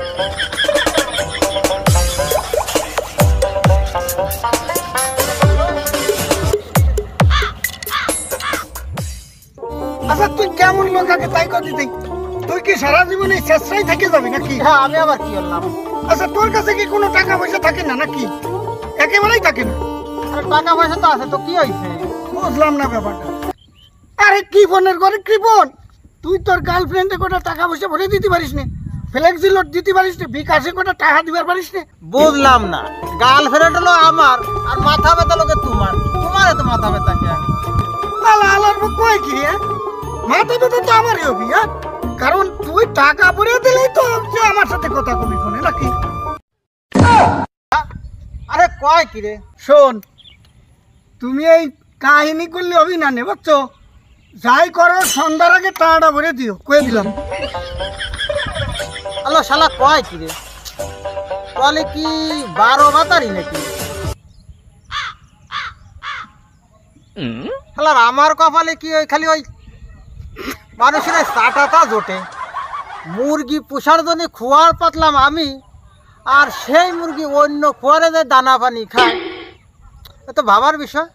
আচ্ছা তুই কেমন লোক আগে তাই করে দিতে, তুই কি সারা জীবনে চেষ্টাই থেকে যাবি নাকি? হ্যাঁ, আমি আবার কি করলাম? আচ্ছা তোর কাছে কি কোনো টাকা পয়সা থাকে না নাকি? একেবারেই থাকে না? আরে টাকা পয়সা তো আছে, তো কি হয়েছে? বুঝলাম না ব্যাপারটা। আরে কি ফোনের ঘরে কি ফোন? তুই তোর গার্লফ্রেন্ডে কোটা টাকা পয়সা ভরে দিতে পারিস না, ফ্লেক্সি লোড দিতে পারিস না, বিকাশে কোটা টাকা দিবার পারিস না? বুঝলাম না, গার্লফ্রেন্ড হলো আমার আর মাথা ব্যথা লোকে তোমার, তোমার এত মাথা ব্যথা কে? আলা আলার মুখ কয় কি হ্যাঁ? মাথা ব্যথা তো আমারই হবি হ্যাঁ, কারণ তুই টাকা ভরে দিলেই তো যে আমার সাথে কথা কবি ফোনে নাকি? আরে কয় কি রে? শোন, তুমি এই কাহিনী করলে হবি না নে বুঝছো? যাই করো সন্ধ্যার আগে টাকাটা ভরে দিও, কয়ে দিলাম। আলো শালা কয় কি রে? বলে কি 12 বাতারি নাকি? শালার আমার কপালে কি ওই খালি ওই মানুষের চাটাটা জোটে। মুরগি পোষার জন্য খোয়ার পাতলাম আমি, আর সেই মুরগি অন্য খোয়ারে যে দানা পানি খায়, এ তো ভাবার বিষয়।